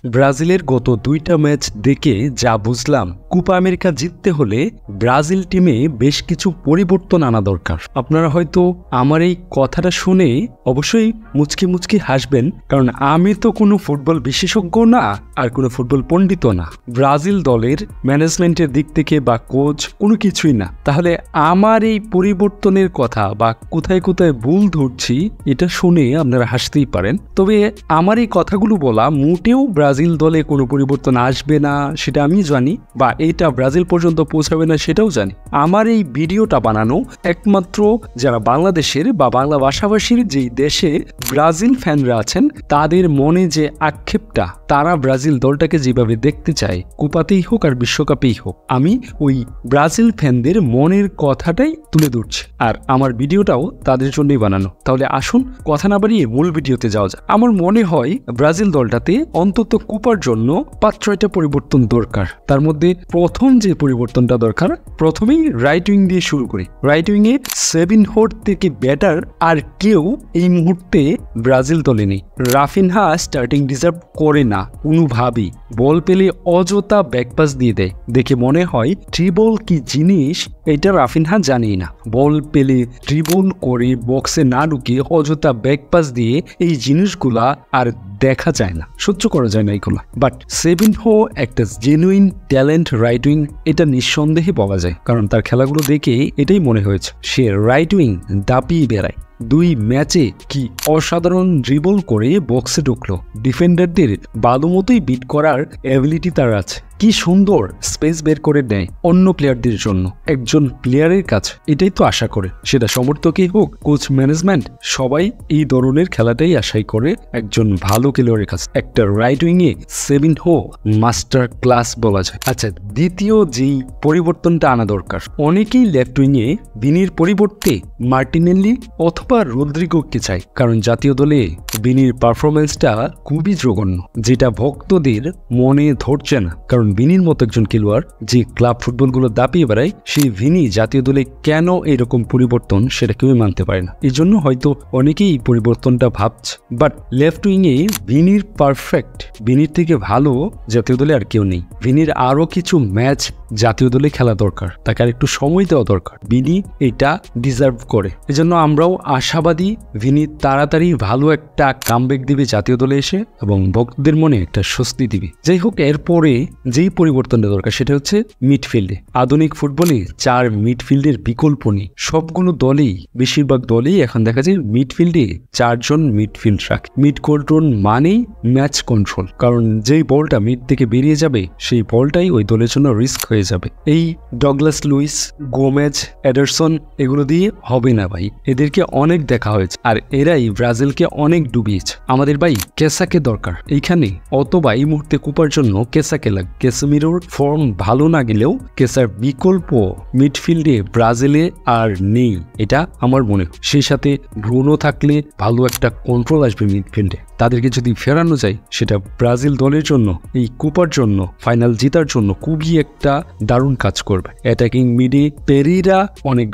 ব্রাজিলের গত 2টা ম্যাচ দেখে যা বুঝলাম, কোপা আমেরিকা জিততে হলে ব্রাজিল টিমে বেশ কিছু পরিবর্তন আনা দরকার। আপনারা হয়তো আমার এই কথাটা শুনে অবশ্যই মুচকি মুচকি হাসবেন, কারণ আমি তো কোনো ফুটবল বিশেষজ্ঞ না আর কোনো ফুটবল পণ্ডিত না। ব্রাজিল দলের ম্যানেজমেন্টের দিক থেকে বা কোচ কোনো কিছুই না। তাহলে আমার এই পরিবর্তনের কথা বা কোথায় কোথায় ভুল ধরছি এটা শুনে আপনারা হাসতেই পারেন। তবে আমার এই কথাগুলো বলা মোটেও ব্রাজিল দলে কোনো পরিবর্তন আসবে না সেটা আমি জানি, বা এটা ব্রাজিল পর্যন্ত পৌঁছাবে না সেটাও জানি। আমার এই ভিডিওটা বানানো একমাত্র যারা বাংলাদেশের বা বাংলা ভাষাভাষীর যেই দেশে ব্রাজিল ফ্যানরা আছেন তাদের মনে যে আক্ষেপটা, তারা ব্রাজিল দলটাকে যেভাবে দেখতে চায়, কোপাতেই হোক আর বিশ্বকাপেই হোক, আমি ওই ব্রাজিল ফ্যানদের মনের কথাটাই তুলে ধরছি। আর আমার ভিডিওটাও তাদের জন্যই বানানো। তাহলে আসুন কথা না বাড়িয়ে মূল ভিডিওতে যাওয়া যায়। আমার মনে হয় ব্রাজিল দলটাতে অন্তত কোপার জন্য 5-6টা পরিবর্তন দরকার। তার মধ্যে প্রথম যে পরিবর্তনটা দরকার, প্রথমেই রাইট উইং দিয়ে শুরু করি। রাইট উইংয়ে সেভিনহোর থেকে বেটার আর কেউ এই মুহূর্তে ব্রাজিল দলে নেই। রাফিনহা স্টার্টিং ডিজার্ভ করে না কোনোভাবেই। বল পেলে অযথা ব্যাকপাস দিয়ে দেয়, দেখে মনে হয় ট্রিবল কি জিনিস এটা রাফিনহা জানেই না। বল পেলে ট্রিবল করে বক্সে না ঢুকে অযথা ব্যাকপাস দিয়ে এই জিনিসগুলা আর দেখা যায় না, সহ্য করা যায় না এইগুলো। বাট সেভিনহো একটা জেনুইন ট্যালেন্ট রাইট উইং, এটা নিঃসন্দেহে পাওয়া যায়, কারণ তার খেলাগুলো দেখে এটাই মনে হয়েছে সে রাইট উইং দাপিয়ে বেড়ায়। 2 ম্যাচে কি অসাধারণ ড্রিবল করে বক্সে ঢুকলো। ডিফেন্ডারদের ভালো মতোই বিট করার অ্যাবিলিটি তার আছে। কি সুন্দর স্পেস বের করে দেয় অন্য প্লেয়ারদের জন্য একজন প্লেয়ারের কাছে। এটাই তো আশা করে, সেটা সমর্থকই হোক, কোচ, ম্যানেজমেন্ট, সবাই এই ধরনের খেলাটাই আশাই করে একজন ভালো খেলোয়াড়ের কাছে। একটা রাইট উইংয়ে সেভিনহো মাস্টার ক্লাস বলা যায়। আচ্ছা, দ্বিতীয় যেই পরিবর্তনটা আনা দরকার, অনেকেই লেফট উইংয়ে ভিনির পরিবর্তে মার্টিনেল্লি অথবা রদ্রিগোকে চাই, কারণ জাতীয় দলে ভিনির পারফরমেন্সটা খুবই জঘন্য, যেটা ভক্তদের মনে ধরছে না। কারণ ভিনির মতো একজন খেলোয়াড় যে ক্লাব ফুটবলগুলো দাপিয়ে বেড়ায়, সেই ভিনি জাতীয় দলে কেন এরকম পরিবর্তন সেটা কেউ মানতে পারে না। এই জন্য হয়তো অনেকেই এই পরিবর্তনটা ভাবছে। বাট লেফট উইংয়ে ভিনির পারফেক্ট, ভিনির থেকে ভালো জাতীয় দলে আর কেউ নেই। ভিনির আরো কিছু ম্যাচ জাতীয় দলে খেলা দরকার, তাকে আর একটু সময় দেওয়া দরকার। ভিনি এটা ডিজার্ভ করে। এজন্য আমরাও আশাবাদী ভিনি তাড়াতাড়ি ভালো একটা কামব্যাক দিবে জাতীয় দলে এসে, এবং ভক্তদের মনে একটা স্বস্তি দিবে। যাই হোক, এরপরে যেই পরিবর্তনটা দরকার সেটা হচ্ছে মিডফিল্ডে। আধুনিক ফুটবলে 4 মিডফিল্ডের বিকল্প নেই। সবগুলো দলেই, বেশিরভাগ দলেই এখন দেখা যায় মিডফিল্ডে 4 জন মিডফিল্ড রাখে। মিড কন্ট্রোল মানেই ম্যাচ কন্ট্রোল, কারণ যেই বলটা মিড থেকে বেরিয়ে যাবে সেই বলটাই ওই দলের জন্য রিস্ক হয়ে যাবে। এই ডগলাস লুইস, গোমেজ, এডারসন এগুলো দিয়ে হবে না ভাই। এদেরকে অনেক দেখা হয়েছে আর এরাই ব্রাজিলকে অনেক ডুবিয়েছে। আমাদের ভাই কেসাকে দরকার এইখানে, অথবা এই মুহূর্তে কোপার জন্য কেসাকে লাগে। ক্যাসেমিরোর ফর্ম ভালো না গেলেও কেসার বিকল্প মিডফিল্ডে ব্রাজিলে আর নেই, এটা আমার মনে হয়। সেই সাথে ব্রুনো থাকলে ভালো একটা কন্ট্রোল আসবে মিডফিল্ডে। তাদেরকে যদি ফেরানো যায় সেটা ব্রাজিল দলের জন্য, এই কোপার জন্য, ফাইনাল জেতার জন্য খুবই একটা দারুণ কাজ করবে। অ্যাটাকিং মিডে পেরেরা অনেক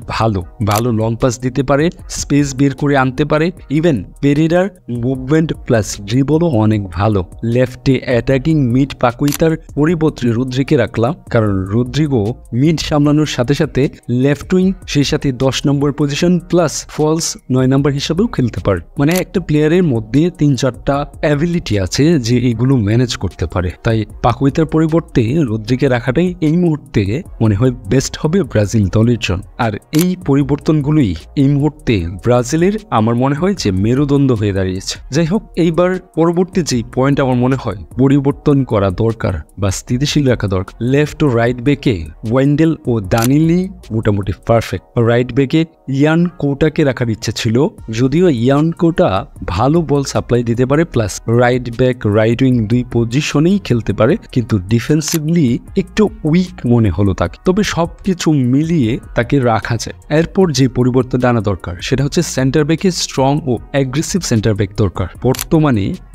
ভালো লং পাস দিতে পারে, স্পেস বের করে আনতে পারে। ইভেন পেরেরার মুভমেন্ট প্লাস ড্রিবলও অনেক ভালো। লেফটে অ্যাটাকিং মিড পাকুইতার পরিবর্তে রদ্রিকে রাখলাম, কারণ রদ্রিগো মিড সামলানোর সাথে সাথে লেফট উইং, সেই সাথে 10 নম্বর পজিশন প্লাস ফলস 9 নম্বর হিসাবেও খেলতে পারে। মানে একটা প্লেয়ারের মধ্যে 3-4টা অ্যাবিলিটি আছে যে এগুলো ম্যানেজ করতে পারে। তাই পাকুইতার পরিবর্তে রদ্রিকে রাখাটাই এই মুহূর্তে মনে হয় বেস্ট হবে ব্রাজিল দলের জন্য। আর এই পরিবর্তনগুলোই এই মুহূর্তে ব্রাজিলের আমার মনে হয় যে মেরুদণ্ড হয়ে দাঁড়িয়েছে। যাই হোক, এইবার পরবর্তী যেই পয়েন্ট আমার মনে হয় পরিবর্তন করা দরকার বা স্থিতিশীল রাখা দরকার, লেফট ও রাইট ব্যাকে ওয়েন্ডেল ও দানিলি মোটামুটি পারফেক্ট। রাইট ব্যাকে ইয়ান কোটাকে রাখার ইচ্ছে ছিল, যদিও ইয়ান কোটা ভালো বল সাপ্লাই দিতে পারে, plus right back right wing 2 পজিশনেই খেলতে পারে, কিন্তু ডিফেন্সিভলি একটু উইক মনে হলো তাকে। তবে সবকিছু মিলিয়ে তাকে রাখা যায়। এরপর যে পরিবর্তন আনা দরকার সেটা হচ্ছে সেন্টার ব্যাকে স্ট্রং ও অ্যাগ্রেসিভ সেন্টার ব্যাক দরকার।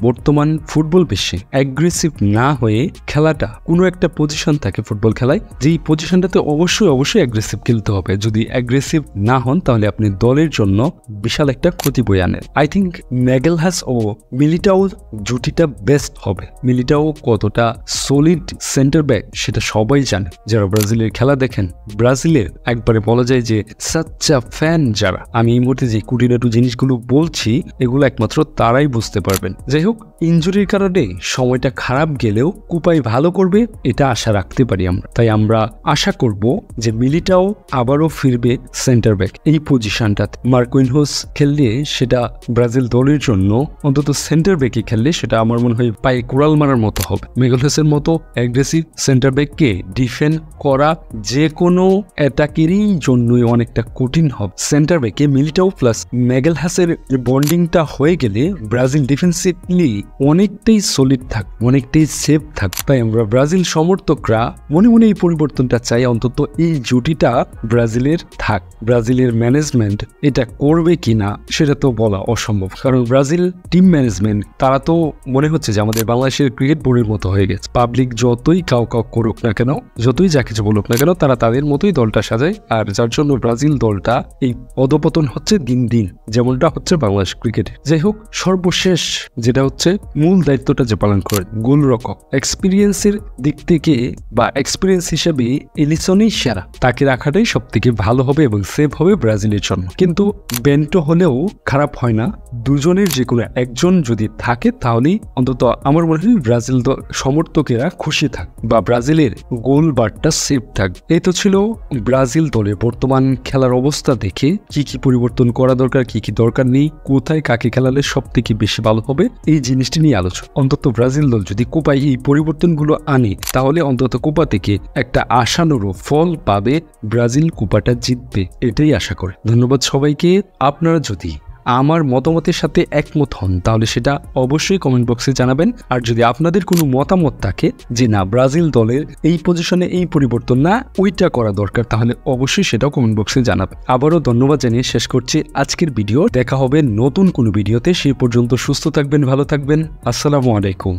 বর্তমান ফুটবল বিশ্বে অ্যাগ্রেসিভ না হয়ে খেলাটা কোনো একটা পজিশন থাকে ফুটবল খেলায়, যেই পজিশনটাতে অবশ্যই অ্যাগ্রেসিভ খেলতে হবে। যদি অ্যাগ্রেসিভ না হন তাহলে আপনি দলের জন্য বিশাল একটা ক্ষতি বয়ে আনেন। আই থিঙ্ক ম্যাগেলহাস ও মিলিটাও জুটিটা বেস্ট হবে। মিলিটাও কতটা সলিড সেন্টার ব্যাক সেটা সবাই জানে যারা ব্রাজিলের খেলা দেখেন। ব্রাজিলের একবারে বলা যায় যে সাচ্চা ফ্যান যারা, আমি এই মুহূর্তে যে কুটিনাটু জিনিসগুলো বলছি এগুলো একমাত্র তারাই বুঝতে পারবেন। যাই হোক, ইনজুরির কারণে সময়টা খারাপ গেলেও কুপাই ভালো করবে এটা আশা রাখতে পারি আমরা। তাই আমরা আশা করব যে মিলিটাও আবারও ফিরবে সেন্টার ব্যাক এই পজিশনটাতে। মার্কুইনহোস খেললে সেটা ব্রাজিল দলের জন্য, অন্তত সেন্টার ব্যাকে খেললে সেটা আমার মনে হয় পায়ে কুড়াল মারার মতো হবে। ম্যাগেলহাসের মতো অ্যাগ্রেসিভ সেন্টার ব্যাককে ডিফেন্ড করা যে কোনো অ্যাটাকেরই জন্যই অনেকটা কঠিন হবে। সেন্টার ব্যাকে মিলিটাও প্লাস ম্যাগেলহাসের বন্ডিংটা হয়ে গেলে ব্রাজিল ডিফেন্সিভলি অনেকটাই সলিড থাক, অনেকটাই সেফ থাক। তাই আমরা ব্রাজিল সমর্থকরা মনে মনে এই পরিবর্তনটা চাই, অন্তত এই জুটিটা ব্রাজিলের থাক। ব্রাজিলের ম্যানেজমেন্ট এটা করবে কিনা সেটা তো বলা অসম্ভব, কারণ ব্রাজিল টিম ম্যানেজমেন্ট তারা তো মনে হচ্ছে যে আমাদের বাংলাদেশের ক্রিকেট বোর্ডের মতো হয়ে গেছে। পাবলিক যতই কাউ করুক না কেন, যতই যা কিছু বলুক না কেন, তারা তাদের মতোই দলটা সাজায়, আর যার জন্য ব্রাজিল দলটা এই অধপতন হচ্ছে দিন দিন, যেমনটা হচ্ছে বাংলাদেশ ক্রিকেটে। যাই হোক, সর্বশেষ যেটা হচ্ছে মূল দায়িত্বটা যে পালন করে গোলরক্ষক, এক্সপিরিয়েন্সের দিক থেকে বা এক্সপিরিয়েন্স হিসেবে এলিসনই সেরা, তাকে রাখাটাই সব থেকে ভালো হবে এবং সেভ হবে ব্রাজিলের জন্য। কিন্তু বেন্টো হলেও খারাপ হয় না, দুজনের যে কোনো একজন যদি থাকে তাহলেই অন্তত আমার মনে হয় ব্রাজিল সমর্থকেরা খুশি থাক বা ব্রাজিলের গোল বারটা সেভ থাক। এই তো ছিল ব্রাজিল দলের বর্তমান খেলার অবস্থা দেখে কি কি পরিবর্তন করা দরকার, কি কি দরকার নেই, কোথায় কাকে খেলালে সব থেকে বেশি ভালো হবে, এই জিনিসটি নিয়ে আলোচনা। অন্তত ব্রাজিল দল যদি কোপায় এই পরিবর্তনগুলো আনে তাহলে অন্তত কোপা থেকে একটা আশানুরূপ ফল পাবে, ব্রাজিল কোপাটা জিতবে এটাই আশা করে। ধন্যবাদ সবাইকে। আপনারা যদি আমার মতামতের সাথে একমত হন তাহলে সেটা অবশ্যই কমেন্ট বক্সে জানাবেন। আর যদি আপনাদের কোনো মতামত থাকে যে না ব্রাজিল দলের এই পজিশনে এই পরিবর্তন না, ওইটা করা দরকার, তাহলে অবশ্যই সেটাও কমেন্ট বক্সে জানাবেন। আবারও ধন্যবাদ জানিয়ে শেষ করছি আজকের ভিডিও। দেখা হবে নতুন কোনো ভিডিওতে, সেই পর্যন্ত সুস্থ থাকবেন, ভালো থাকবেন। আসসালামু আলাইকুম।